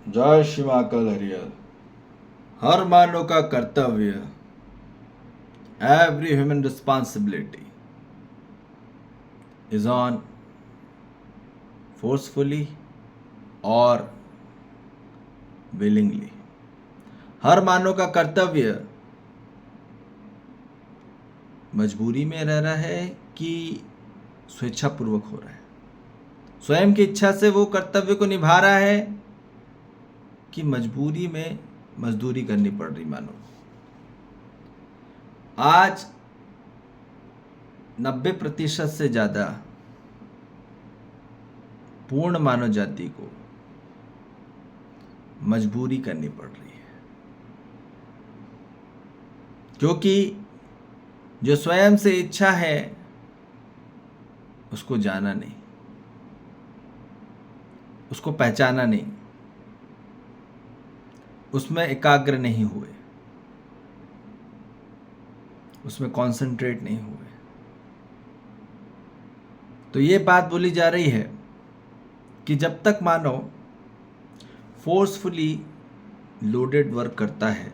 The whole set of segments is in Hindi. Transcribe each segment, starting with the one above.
जय श्री महाकाल हरिहर। हर मानव का कर्तव्य, every human responsibility is on forcefully और विलिंगली। हर मानव का कर्तव्य मजबूरी में रह रहा है कि स्वेच्छापूर्वक हो रहा है, स्वयं की इच्छा से वो कर्तव्य को निभा रहा है कि मजबूरी में मजदूरी करनी पड़ रही मानो। आज 90% से ज़्यादा पूर्ण मानव जाति को मजबूरी करनी पड़ रही है, क्योंकि जो स्वयं से इच्छा है उसको जाना नहीं, उसको पहचाना नहीं, उसमें एकाग्र नहीं हुए, उसमें कंसंट्रेट नहीं हुए। तो ये बात बोली जा रही है कि जब तक मानव फोर्सफुली लोडेड वर्क करता है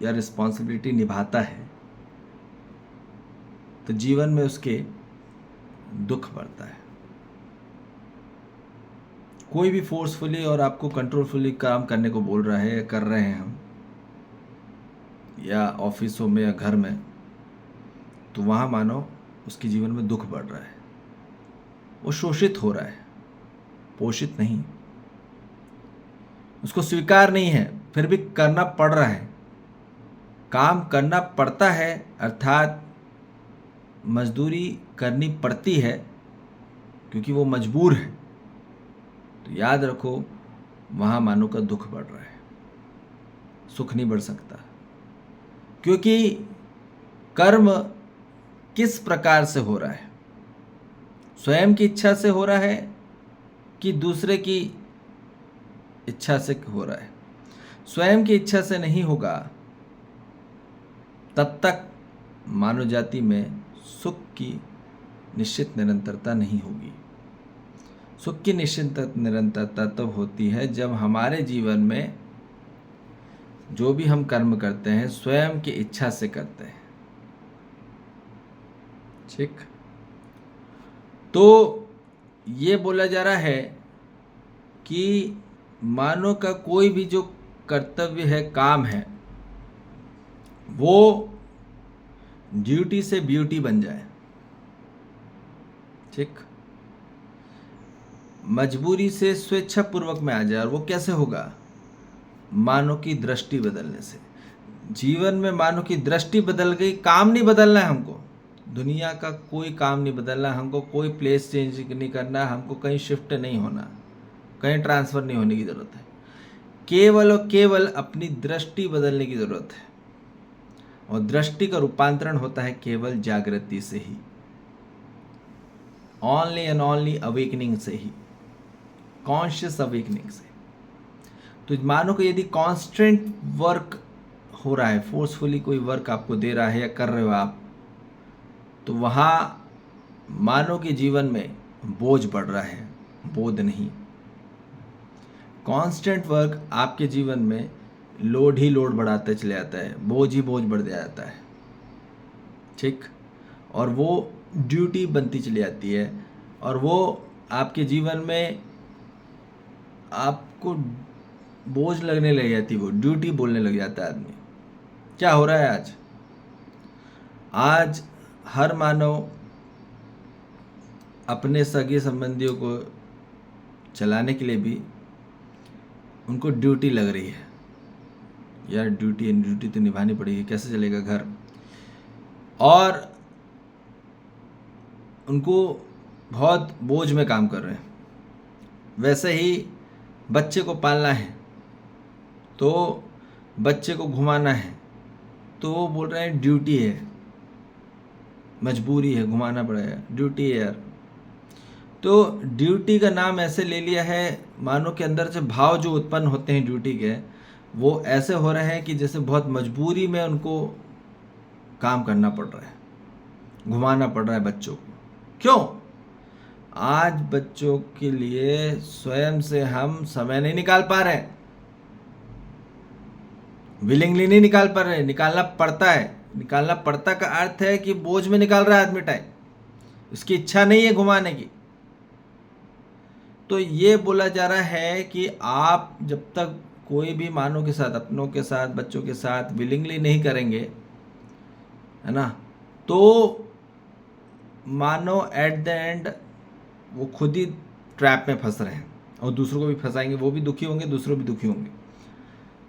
या रिस्पॉन्सिबिलिटी निभाता है तो जीवन में उसके दुख बढ़ता है। कोई भी फोर्सफुली और आपको कंट्रोलफुली काम करने को बोल रहा है या कर रहे हैं हम, या ऑफिसों में या घर में, तो वहाँ मानो उसके जीवन में दुख बढ़ रहा है, वो शोषित हो रहा है, पोषित नहीं। उसको स्वीकार नहीं है, फिर भी करना पड़ रहा है, काम करना पड़ता है, अर्थात मजदूरी करनी पड़ती है क्योंकि वो मजबूर है। तो याद रखो, वहाँ मानव का दुख बढ़ रहा है, सुख नहीं बढ़ सकता। क्योंकि कर्म किस प्रकार से हो रहा है, स्वयं की इच्छा से हो रहा है कि दूसरे की इच्छा से हो रहा है। स्वयं की इच्छा से नहीं होगा तब तक मानव जाति में सुख की निश्चित निरंतरता नहीं होगी। सुख की निश्चित निरंतरता तब होती है जब हमारे जीवन में जो भी हम कर्म करते हैं स्वयं की इच्छा से करते हैं। ठीक, तो ये बोला जा रहा है कि मानव का कोई भी जो कर्तव्य है, काम है, वो ड्यूटी से ब्यूटी बन जाए। ठीक, मजबूरी से स्वेच्छापूर्वक में आ जाए। और वो कैसे होगा? मानव की दृष्टि बदलने से। जीवन में मानव की दृष्टि बदल गई, काम नहीं बदलना है हमको, दुनिया का कोई काम नहीं बदलना, हमको कोई प्लेस चेंज नहीं करना, हमको कहीं शिफ्ट नहीं होना, कहीं ट्रांसफ़र नहीं होने की ज़रूरत है। केवल और केवल अपनी दृष्टि बदलने की ज़रूरत है। और दृष्टि का रूपांतरण होता है केवल जागृति से ही, ओनली एंड ओनली अवेकनिंग से ही, कॉन्शियस अवेकनिंग से। तो मानो कि यदि कॉन्स्टेंट वर्क हो रहा है, फोर्सफुली कोई वर्क आपको दे रहा है या कर रहे हो आप, तो वहाँ मानो के जीवन में बोझ बढ़ रहा है, बोध नहीं। कांस्टेंट वर्क आपके जीवन में लोड ही लोड बढ़ाते चले जाता है, बोझ ही बोझ बढ़ जाता है। ठीक, और वो ड्यूटी बनती चली जाती है, और वो आपके जीवन में आपको बोझ लगने लग जाती है, वो ड्यूटी बोलने लग जाता है आदमी। क्या हो रहा है आज? आज हर मानव अपने सगे संबंधियों को चलाने के लिए भी उनको ड्यूटी लग रही है। यार ड्यूटी तो निभानी पड़ेगी, कैसे चलेगा घर? और उनको बहुत बोझ में काम कर रहे हैं। वैसे ही बच्चे को पालना है तो बच्चे को घुमाना है तो वो बोल रहे हैं ड्यूटी है, मजबूरी है, घुमाना पड़ेगा, ड्यूटी है यार। तो ड्यूटी का नाम ऐसे ले लिया है, मानो के अंदर से भाव जो उत्पन्न होते हैं ड्यूटी के, वो ऐसे हो रहे हैं कि जैसे बहुत मजबूरी में उनको काम करना पड़ रहा है, घुमाना पड़ रहा है बच्चों को। क्यों? आज बच्चों के लिए स्वयं से हम समय नहीं निकाल पा रहे, विलिंगली नहीं निकाल पा रहे, निकालना पड़ता है। निकालना पड़ता का अर्थ है कि बोझ में निकाल रहा है आदमी टाइम, उसकी इच्छा नहीं है घुमाने की। तो ये बोला जा रहा है कि आप जब तक कोई भी मानव के साथ, अपनों के साथ, बच्चों के साथ विलिंगली नहीं करेंगे, है ना, तो मानो एट द एंड वो खुद ही ट्रैप में फंस रहे हैं और दूसरों को भी फंसाएंगे, वो भी दुखी होंगे, दूसरे भी दुखी होंगे।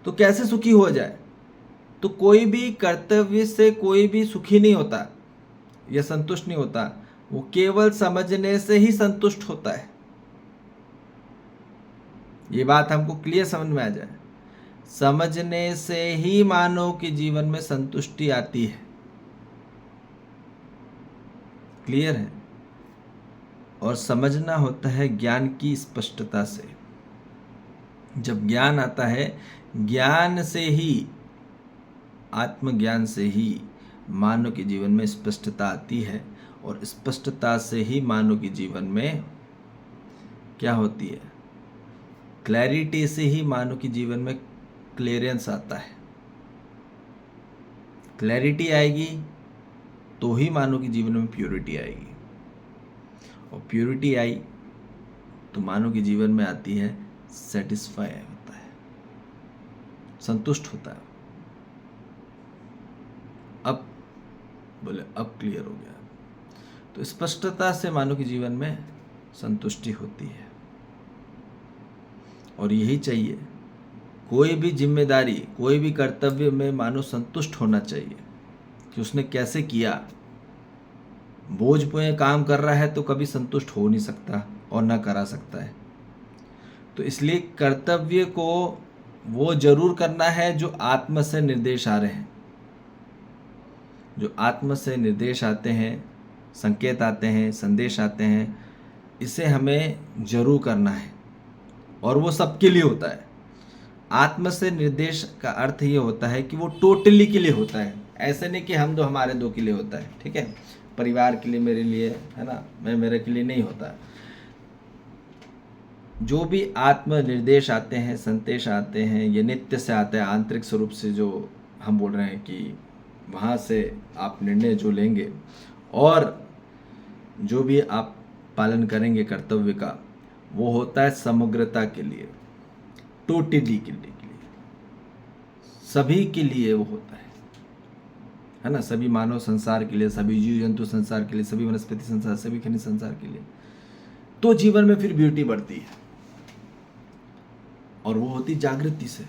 तो कैसे सुखी हो जाए? तो कोई भी कर्तव्य से कोई भी सुखी नहीं होता या संतुष्ट नहीं होता, वो केवल समझने से ही संतुष्ट होता है। ये बात हमको क्लियर समझ में आ जाए। समझने से ही मानव के जीवन में संतुष्टि आती है। क्लियर है? और समझना होता है ज्ञान की स्पष्टता से। जब ज्ञान आता है, ज्ञान से ही, आत्मज्ञान से ही मानव के जीवन में स्पष्टता आती है, और स्पष्टता से ही मानव के जीवन में क्या होती है? क्लैरिटी से ही मानव के जीवन में क्लियरेंस आता है। क्लैरिटी आएगी तो ही मानव के जीवन में प्योरिटी आएगी, और प्योरिटी आई तो मानव के जीवन में आती है सेटिस्फाई होता है, संतुष्ट होता है। अब बोले अब क्लियर हो गया। तो स्पष्टता से मानव के जीवन में संतुष्टि होती है, और यही चाहिए। कोई भी जिम्मेदारी, कोई भी कर्तव्य में मानव संतुष्ट होना चाहिए कि उसने कैसे किया। बोझ पे काम कर रहा है तो कभी संतुष्ट हो नहीं सकता और ना करा सकता है। तो इसलिए कर्तव्य को वो जरूर करना है जो आत्मा से निर्देश आ रहे हैं। जो आत्मा से निर्देश आते हैं, संकेत आते हैं, संदेश आते हैं, इसे हमें जरूर करना है, और वो सबके लिए होता है। आत्मा से निर्देश का अर्थ ये होता है कि वो टोटली के लिए होता है। ऐसे नहीं कि हम दो, हमारे दो के लिए होता है, ठीक है, परिवार के लिए, मेरे लिए, है ना, मैं मेरे के लिए नहीं होता। जो भी आत्म निर्देश आते हैं, संदेश आते हैं, ये नित्य से आते हैं, आंतरिक स्वरूप से, जो हम बोल रहे हैं कि वहाँ से आप निर्णय जो लेंगे और जो भी आप पालन करेंगे कर्तव्य का, वो होता है समग्रता के लिए, टोटली के लिए, सभी के लिए वो होता है ना, सभी मानव संसार के लिए, सभी जीव जंतु संसार के लिए, सभी वनस्पति संसार, सभी खनिज संसार के लिए। तो जीवन में फिर ब्यूटी बढ़ती है, और वो होती जागृति से।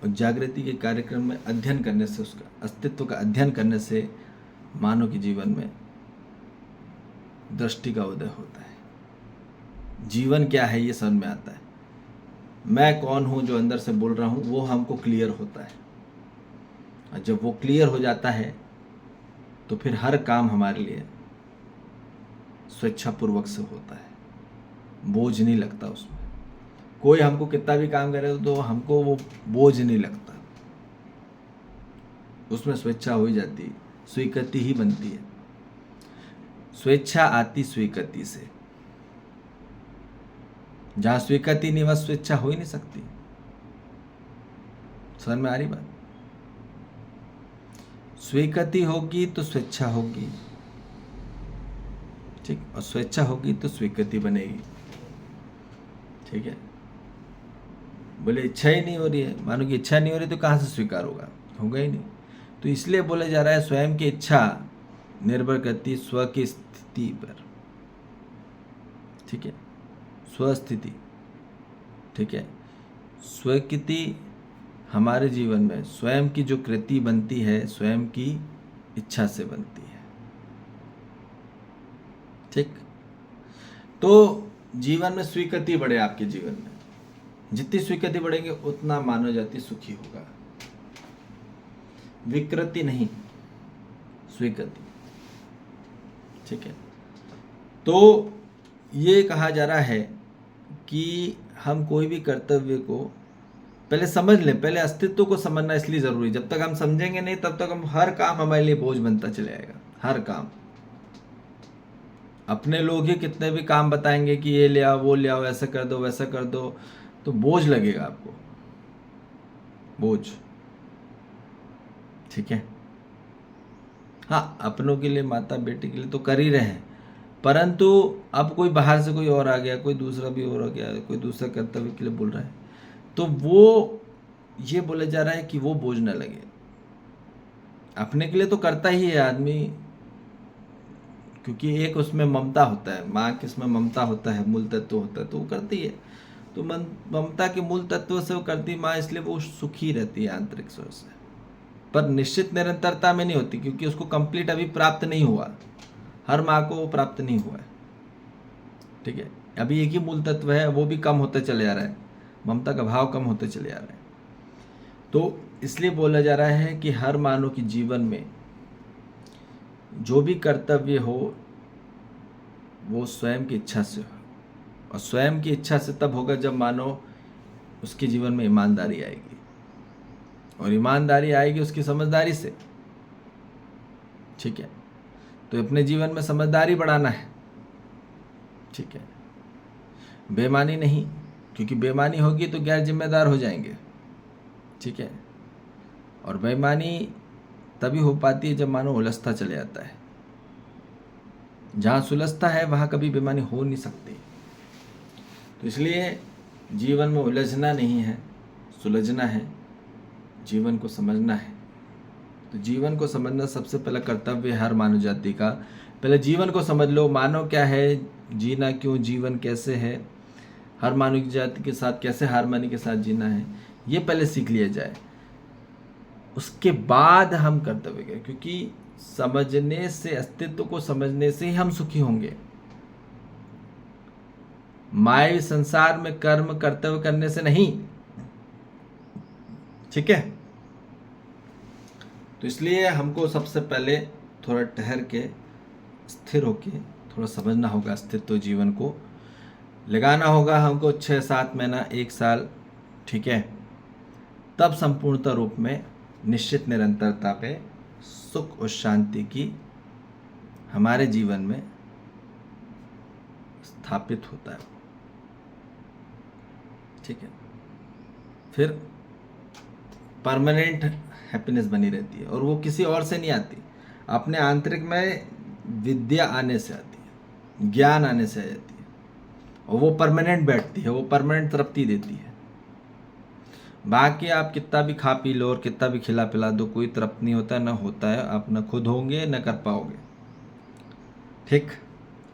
और जागृति के कार्यक्रम में अध्ययन करने से, उसका अस्तित्व का अध्ययन करने से मानव के जीवन में दृष्टि का उदय होता है। जीवन क्या है ये समझ में आता है। मैं कौन हूँ जो अंदर से बोल रहा हूँ, वो हमको क्लियर होता है। और जब वो क्लियर हो जाता है तो फिर हर काम हमारे लिए स्वेच्छापूर्वक से होता है, बोझ नहीं लगता उसमें। कोई हमको कितना भी काम करे तो हमको वो बोझ नहीं लगता, उसमें स्वेच्छा हो ही जाती, स्वीकृति ही बनती है। स्वेच्छा आती स्वीकृति से। जहां स्वीकृति नहीं, वहां स्वेच्छा हो ही नहीं सकती। समझ में आ रही बात? स्वीकृति होगी तो स्वेच्छा होगी, ठीक, और स्वेच्छा होगी तो स्वीकृति बनेगी, ठीक है। बोले इच्छा ही नहीं हो रही है, मानो कि इच्छा नहीं हो रही तो कहाँ से स्वीकार होगा? होगा ही नहीं। तो इसलिए बोला जा रहा है स्वयं की इच्छा निर्भर करती है स्व की स्थिति पर, ठीक है, स्वस्थिति, ठीक है। स्वीकृति हमारे जीवन में स्वयं की जो कृति बनती है, स्वयं की इच्छा से बनती है, ठीक। तो जीवन में स्वीकृति बढ़े, आपके जीवन में जितनी स्वीकृति बढ़ेगी उतना मानव जाति सुखी होगा। विकृति नहीं, स्वीकृति, ठीक है। तो ये कहा जा रहा है कि हम कोई भी कर्तव्य को पहले समझ लें, पहले अस्तित्व को समझना इसलिए जरूरी। जब तक हम समझेंगे नहीं, तब तक हम हर काम हमारे लिए बोझ बनता चले जाएगा, हर काम। अपने लोग ही कितने भी काम बताएंगे कि ये ले आओ, वो ले आओ, ऐसा कर दो, वैसा कर दो, तो बोझ लगेगा आपको, बोझ। ठीक है। हाँ, अपनों के लिए, माता बेटी के लिए तो कर ही रहे हैं, परंतु अब कोई बाहर से कोई और आ गया, कोई दूसरा भी और आ गया, कोई दूसरा कर्तव्य के लिए बोल रहा है, तो वो ये बोला जा रहा है कि वो बोझ न लगे। अपने के लिए तो करता ही है आदमी, क्योंकि एक उसमें ममता होता है, माँ के उसमें ममता होता है, मूल तत्व होता है, तो वो करती है। तो ममता के मूल तत्व से वो करती माँ, इसलिए वो सुखी रहती है आंतरिक स्वर से। पर निश्चित निरंतरता में नहीं होती, क्योंकि उसको कंप्लीट अभी प्राप्त नहीं हुआ, हर माँ को वो प्राप्त नहीं हुआ है। ठीक है, अभी एक ही मूल तत्व है, वो भी कम होते चले जा रहा है, ममता का भाव कम होते चले जा रहा है। तो इसलिए बोला जा रहा है कि हर मानव के जीवन में जो भी कर्तव्य हो वो स्वयं की इच्छा से हो, और स्वयं की इच्छा से तब होगा जब मानो उसके जीवन में ईमानदारी आएगी, और ईमानदारी आएगी उसकी समझदारी से। ठीक है, तो अपने जीवन में समझदारी बढ़ाना है। ठीक है, बेईमानी नहीं, क्योंकि बेईमानी होगी तो गैर जिम्मेदार हो जाएंगे। ठीक है, और बेईमानी तभी हो पाती है जब मानो उलझता चले जाता है। जहाँ सुलझता है वहाँ कभी बेईमानी हो नहीं सकती। तो इसलिए जीवन में उलझना नहीं है, सुलझना है, जीवन को समझना है। तो जीवन को समझना सबसे पहला कर्तव्य है हर मानव जाति का। पहले जीवन को समझ लो, मानव क्या है, जीना क्यों, जीवन कैसे है, हर मानव जाति के साथ कैसे हारमोनी के साथ जीना है, ये पहले सीख लिया जाए। उसके बाद हम कर्तव्य करें, क्योंकि समझने से, अस्तित्व को समझने से ही हम सुखी होंगे। मायावी संसार में कर्म कर्तव्य करने से नहीं। ठीक है, तो इसलिए हमको सबसे पहले थोड़ा ठहर के, स्थिर होके थोड़ा समझना होगा अस्तित्व, जीवन को लगाना होगा हमको 6-7 महीना, 1 साल। ठीक है, तब संपूर्णता रूप में निश्चित निरंतरता पे सुख और शांति की हमारे जीवन में स्थापित होता है। ठीक है, फिर परमानेंट हैप्पीनेस बनी रहती है, और वो किसी और से नहीं आती, अपने आंतरिक में विद्या आने से आती है, ज्ञान आने से आ जाती है, और वो परमानेंट बैठती है, वो परमानेंट तृप्ति देती है। बाकी आप कितना भी खा पी लो और कितना भी खिला पिला दो, कोई तृप्त नहीं होता, ना होता है, आप न खुद होंगे न कर पाओगे। ठीक,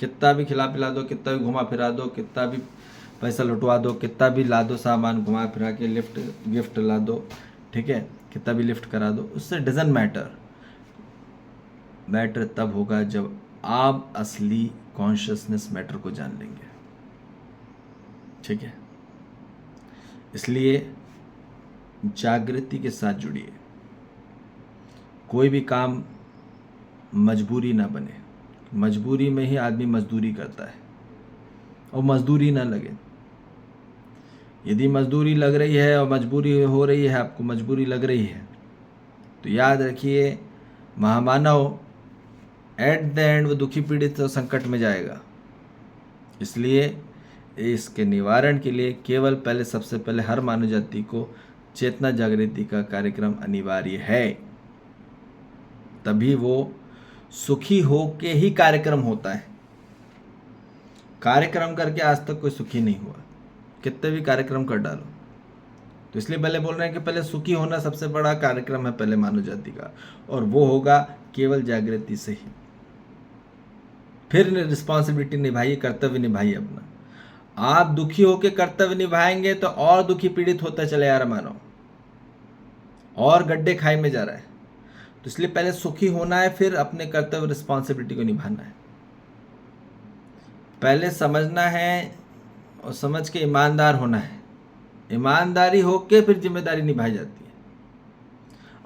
कितना भी खिला पिला दो, कितना भी घुमा फिरा दो, कितना भी पैसा लुटवा दो, कितना भी ला दो सामान घुमा फिरा के, लिफ्ट गिफ्ट ला दो, ठीक है, कितना भी लिफ्ट करा दो, उससे डजंट मैटर। मैटर तब होगा जब आप असली कॉन्शियसनेस मैटर को जान लेंगे। ठीक है, इसलिए जागृति के साथ जुड़िए। कोई भी काम मजबूरी ना बने, मजबूरी में ही आदमी मजदूरी करता है, और मजदूरी ना लगे। यदि मजदूरी लग रही है और मजबूरी हो रही है, आपको मजबूरी लग रही है, तो याद रखिए महामानव एट द एंड वो दुखी पीड़ित और संकट में जाएगा। इसलिए इसके निवारण के लिए केवल पहले, सबसे पहले हर मानव जाति को चेतना जागृति का कार्यक्रम अनिवार्य है, तभी वो सुखी हो के ही कार्यक्रम होता है। कार्यक्रम करके आज तक कोई सुखी नहीं हुआ, कितने भी कार्यक्रम कर डालो। तो इसलिए पहले बोल रहे हैं कि पहले सुखी होना सबसे बड़ा कार्यक्रम है पहले मानव जाति का, और वो होगा केवल जागृति से ही। फिर रिस्पॉन्सिबिलिटी निभाइए, कर्तव्य निभाइए अपना। आप दुखी होकर कर्तव्य निभाएंगे तो और दुखी पीड़ित होता चले जा रहा मानो, और गड्ढे खाई में जा रहा है। तो इसलिए पहले सुखी होना है, फिर अपने कर्तव्य रिस्पॉन्सिबिलिटी को निभाना है। पहले समझना है और समझ के ईमानदार होना है, ईमानदारी होके फिर जिम्मेदारी निभाई जाती है।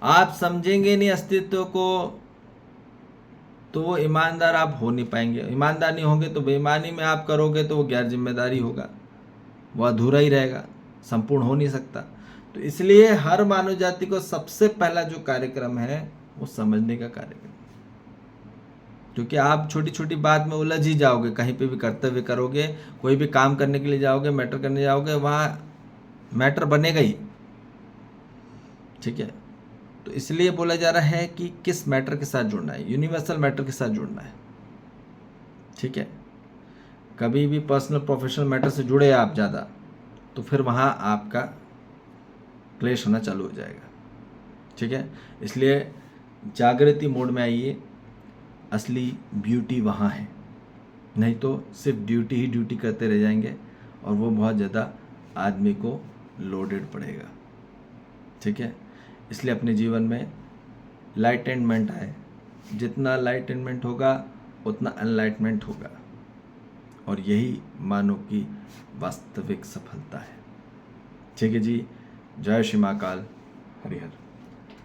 आप समझेंगे नहीं अस्तित्व को तो वो ईमानदार आप हो नहीं पाएंगे। ईमानदार नहीं होंगे तो बेईमानी में आप करोगे तो वो गैर जिम्मेदारी होगा, वो अधूरा ही रहेगा, संपूर्ण हो नहीं सकता। तो इसलिए हर मानव जाति को सबसे पहला जो कार्यक्रम है वो समझने का कार्यक्रम, क्योंकि आप छोटी छोटी बात में उलझ ही जाओगे। कहीं पे भी कर्तव्य करोगे, कोई भी काम करने के लिए जाओगे, मैटर करने जाओगे, वहाँ मैटर बनेगा ही। ठीक है, तो इसलिए बोला जा रहा है कि किस मैटर के साथ जुड़ना है, यूनिवर्सल मैटर के साथ जुड़ना है। ठीक है, कभी भी पर्सनल प्रोफेशनल मैटर से जुड़े आप ज़्यादा, तो फिर वहाँ आपका क्लेश होना चालू हो जाएगा। ठीक है, इसलिए जागृति मोड में आइए, असली ब्यूटी वहाँ है। नहीं तो सिर्फ ड्यूटी ही ड्यूटी करते रह जाएंगे और वो बहुत ज़्यादा आदमी को लोडेड पड़ेगा। ठीक है, इसलिए अपने जीवन में लाइटेनमेंट आए। जितना लाइटेनमेंट होगा उतना अनलाइटमेंट होगा, और यही मानव की वास्तविक सफलता है। ठीक है जी, जय श्री महाकाल, हरिहर।